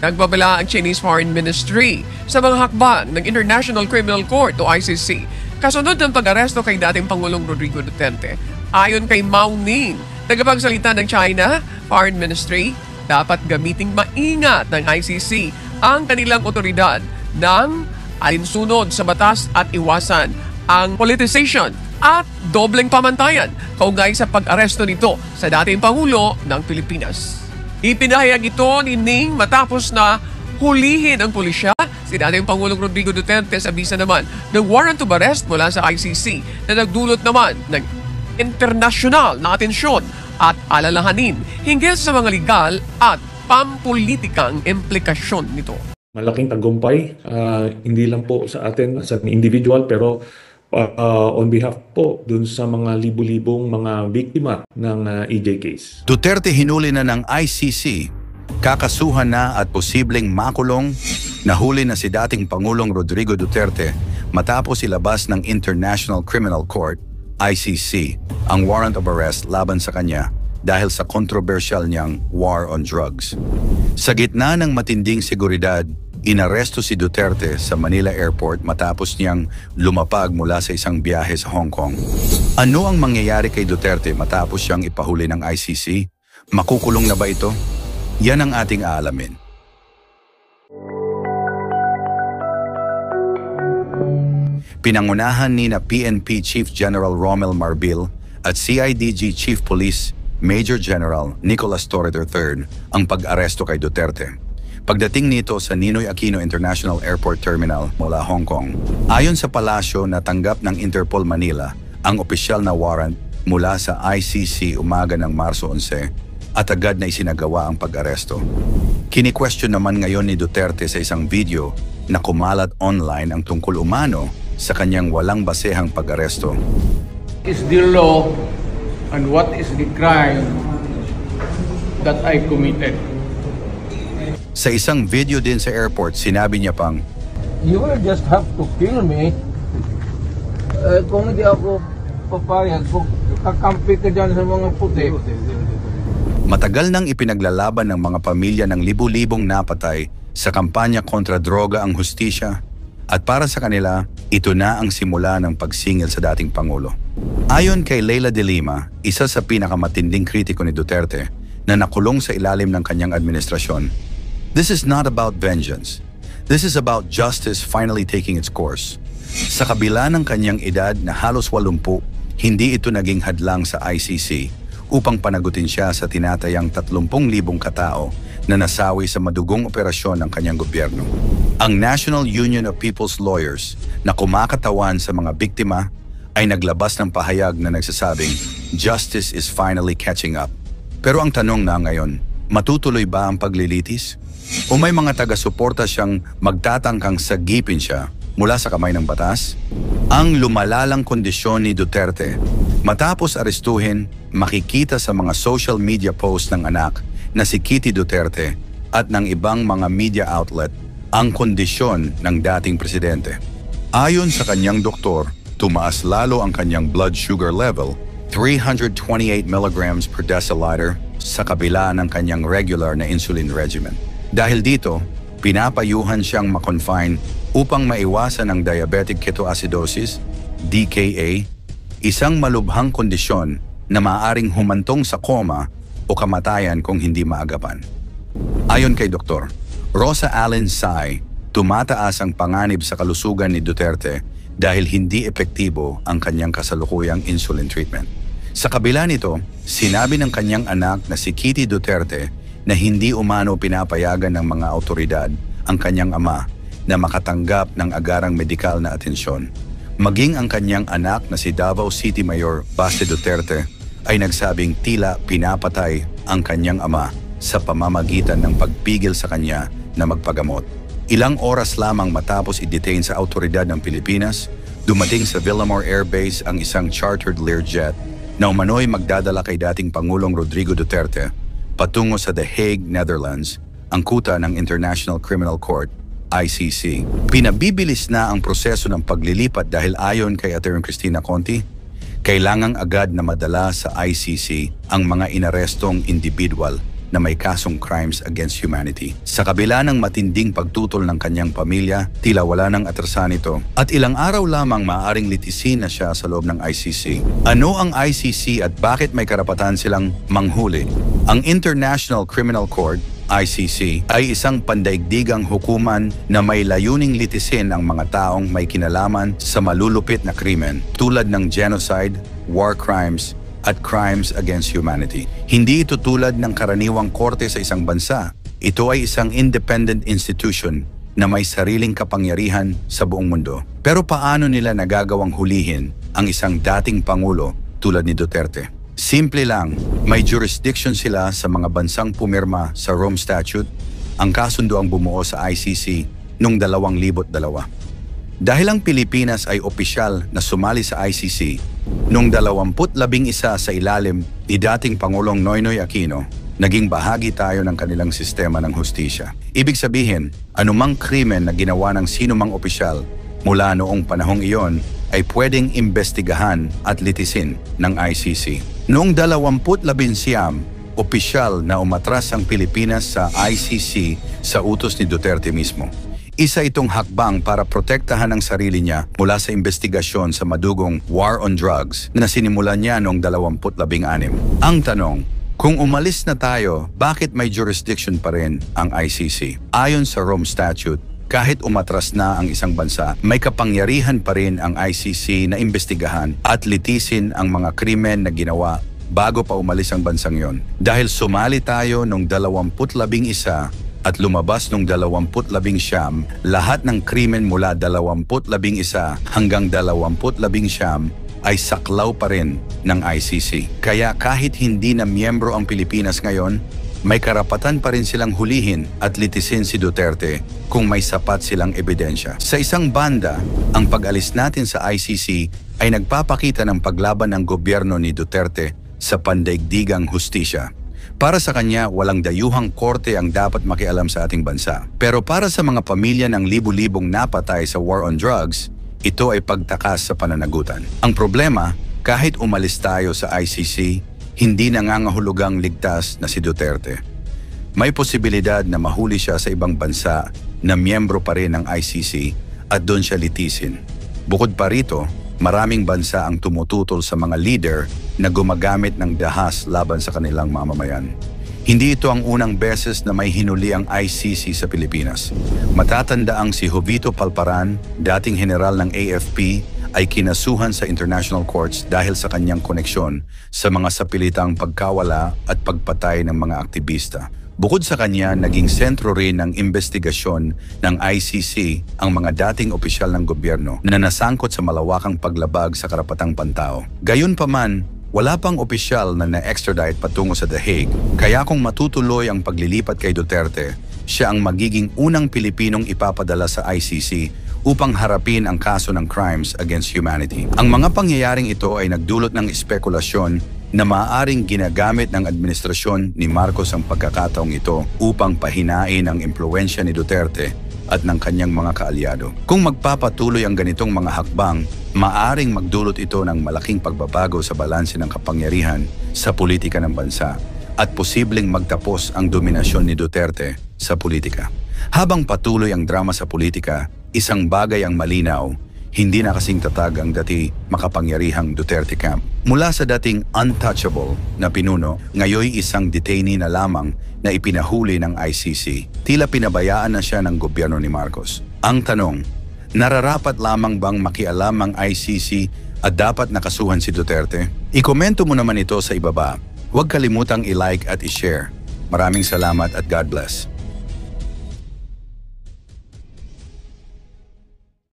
Nagbabala ang Chinese Foreign Ministry sa mga hakbang ng International Criminal Court o ICC kasunod ng pag-aresto kay dating Pangulong Rodrigo Duterte. Ayon kay Mao Ning, tagapagsalita ng China Foreign Ministry, dapat gamiting maingat ng ICC ang kanilang otoridad ng alinsunod sa batas at iwasan ang politicization at dobleng pamantayan kaugnay sa pag-aresto nito sa dating Pangulo ng Pilipinas. Ipinahayag ito ni Ning matapos na hulihin ang pulisya si dating Pangulong Rodrigo Duterte sa bisa naman ng warrant of arrest mula sa ICC na nagdulot naman ng internasyonal na atensyon at alalahanin hinggil sa mga legal at pampolitikang implikasyon nito. Malaking tagumpay, hindi lang po sa atin as an individual pero on behalf po dun sa mga libu-libong mga biktima ng EJ case. Duterte hinuli na ng ICC, kakasuhan na at posibleng makulong. Nahuli na si dating Pangulong Rodrigo Duterte matapos ilabas ng International Criminal Court, ICC, ang warrant of arrest laban sa kanya dahil sa kontrobersyal niyang war on drugs. Sa gitna ng matinding seguridad, inaresto si Duterte sa Manila Airport matapos niyang lumapag mula sa isang biyahe sa Hong Kong. Ano ang mangyayari kay Duterte matapos siyang ipahuli ng ICC? Makukulong na ba ito? Yan ang ating aalamin. Pinangunahan ni PNP Chief General Romel Marbil at CIDG Chief Police Major General Nicolas Torre III ang pag-aresto kay Duterte. Pagdating nito sa Ninoy Aquino International Airport Terminal mula Hong Kong, ayon sa palasyo na tanggap ng Interpol Manila ang opisyal na warrant mula sa ICC umaga ng Marso 11 at agad na isinagawa ang pag-aresto. Kini-question naman ngayon ni Duterte sa isang video na kumalat online ang tungkol umano sa kanyang walang basehang pag-aresto. Is the law and what is the crime that I committed? Sa isang video din sa airport, sinabi niya pang, You will just have to kill me. Kung hindi ako papayag, kung kakampi ka dyan sa mga puti. matagal nang ipinaglalaban ng mga pamilya ng libu-libong napatay sa kampanya kontra droga ang hustisya. At para sa kanila, ito na ang simula ng pagsingil sa dating Pangulo. Ayon kay Leila de Lima, isa sa pinakamatinding kritiko ni Duterte na nakulong sa ilalim ng kanyang administrasyon, this is not about vengeance. This is about justice finally taking its course. Sa kabila ng kanyang edad na halos 80, hindi ito naging hadlang sa ICC upang panagutin siya sa tinatayang 30,000 katao na nasawi sa madugong operasyon ng kanyang gobyerno. Ang National Union of People's Lawyers na kumakatawan sa mga biktima ay naglabas ng pahayag na nagsasabing, justice is finally catching up. Pero ang tanong na ngayon, matutuloy ba ang paglilitis? O may mga taga-suporta siyang magtatangkang sagipin siya mula sa kamay ng batas? Ang lumalalang kondisyon ni Duterte, matapos arestuhin, makikita sa mga social media posts ng anak na si Kitty Duterte at ng ibang mga media outlet ang kondisyon ng dating presidente. Ayon sa kanyang doktor, tumaas lalo ang kanyang blood sugar level, 328 milligrams per deciliter sa kabila ng kanyang regular na insulin regimen. Dahil dito, pinapayuhan siyang makonfine upang maiwasan ang diabetic ketoacidosis, DKA, isang malubhang kondisyon na maaaring humantong sa koma o kamatayan kung hindi maagapan. Ayon kay Dr. Rosa Allen Sai, tumataas ang panganib sa kalusugan ni Duterte dahil hindi epektibo ang kanyang kasalukuyang insulin treatment. Sa kabila nito, sinabi ng kanyang anak na si Kitty Duterte na hindi umano pinapayagan ng mga awtoridad ang kanyang ama na makatanggap ng agarang medikal na atensyon. Maging ang kanyang anak na si Davao City Mayor Baste Duterte ay nagsabing tila pinapatay ang kanyang ama sa pamamagitan ng pagpigil sa kanya na magpagamot. Ilang oras lamang matapos i-detain sa awtoridad ng Pilipinas, dumating sa Villamor Air Base ang isang chartered Learjet na umano'y magdadala kay dating Pangulong Rodrigo Duterte patungo sa The Hague, Netherlands, ang kuta ng International Criminal Court, ICC. Pinabibilis na ang proseso ng paglilipat dahil ayon kay Atty. Cristina Conti, kailangang agad na madala sa ICC ang mga inarestong individual na may kasong crimes against humanity. Sa kabila ng matinding pagtutol ng kanyang pamilya, tila wala nang atrasan ito at ilang araw lamang maaaring litisin na siya sa loob ng ICC. Ano ang ICC at bakit may karapatan silang manghuli? Ang International Criminal Court ICC ay isang pandaigdigang hukuman na may layuning litisin ang mga taong may kinalaman sa malulupit na krimen tulad ng genocide, war crimes, at crimes against humanity. Hindi ito tulad ng karaniwang korte sa isang bansa. Ito ay isang independent institution na may sariling kapangyarihan sa buong mundo. Pero paano nila nagagawang hulihin ang isang dating pangulo tulad ni Duterte? Simple lang, may jurisdiction sila sa mga bansang pumirma sa Rome Statute, ang kasunduang bumuo sa ICC noong 2002. Dahil ang Pilipinas ay opisyal na sumali sa ICC, noong 2011 sa ilalim ni dating Pangulong Noynoy Aquino, naging bahagi tayo ng kanilang sistema ng hustisya. Ibig sabihin, anumang krimen na ginawa ng sinumang opisyal mula noong panahong iyon ay pwedeng imbestigahan at litisin ng ICC. Noong 2011, opisyal na umatras ang Pilipinas sa ICC sa utos ni Duterte mismo. Isa itong hakbang para protektahan ang sarili niya mula sa investigasyon sa madugong war on drugs na sinimulan niya noong 2016. Ang tanong, kung umalis na tayo, bakit may jurisdiction pa rin ang ICC? Ayon sa Rome Statute, kahit umatras na ang isang bansa, may kapangyarihan pa rin ang ICC na imbestigahan at litisin ang mga krimen na ginawa bago pa umalis ang bansang yon. Dahil sumali tayo noong 2011 at lumabas noong 2019, lahat ng krimen mula 2011 hanggang 2019 ay saklaw pa rin ng ICC. Kaya kahit hindi na miyembro ang Pilipinas ngayon, may karapatan pa rin silang hulihin at litisin si Duterte kung may sapat silang ebidensya. Sa isang banda, ang pag-alis natin sa ICC ay nagpapakita ng paglaban ng gobyerno ni Duterte sa pandaigdigang hustisya. Para sa kanya, walang dayuhang korte ang dapat makialam sa ating bansa. Pero para sa mga pamilya ng libu-libong napatay sa war on drugs, ito ay pagtakas sa pananagutan. Ang problema, kahit umalis tayo sa ICC, hindi nangangahulugang ligtas na si Duterte. May posibilidad na mahuli siya sa ibang bansa na miyembro pa rin ng ICC at doon siya litisin. Bukod pa rito, maraming bansa ang tumututol sa mga leader na gumagamit ng dahas laban sa kanilang mamamayan. Hindi ito ang unang beses na may hinuli ang ICC sa Pilipinas. Matatandaang si Jovito Palparan, dating general ng AFP, ay kinasuhan sa international courts dahil sa kanyang koneksyon sa mga sapilitang pagkawala at pagpatay ng mga aktivista. Bukod sa kanya, naging sentro rin ng investigasyon ng ICC ang mga dating opisyal ng gobyerno na nasangkot sa malawakang paglabag sa karapatang pantao. Gayunpaman, wala pang opisyal na na-extradite patungo sa The Hague, kaya kung matutuloy ang paglilipat kay Duterte, siya ang magiging unang Pilipinong ipapadala sa ICC upang harapin ang kaso ng crimes against humanity. Ang mga pangyayaring ito ay nagdulot ng espekulasyon na maaaring ginagamit ng administrasyon ni Marcos ang pagkakataong ito upang pahinain ang impluwensya ni Duterte at ng kanyang mga kaalyado. Kung magpapatuloy ang ganitong mga hakbang, maaaring magdulot ito ng malaking pagbabago sa balanse ng kapangyarihan sa politika ng bansa at posibleng magtapos ang dominasyon ni Duterte sa politika. Habang patuloy ang drama sa politika, isang bagay ang malinaw, hindi na kasing tatag ang dati makapangyarihang Duterte camp. Mula sa dating untouchable na pinuno, ngayon isang detainee na lamang na ipinahuli ng ICC. Tila pinabayaan na siya ng gobyerno ni Marcos. Ang tanong, nararapat lamang bang makialam ang ICC at dapat nakasuhan si Duterte? Ikomento mo naman ito sa ibaba. Huwag kalimutang i-like at i-share. Maraming salamat at God bless.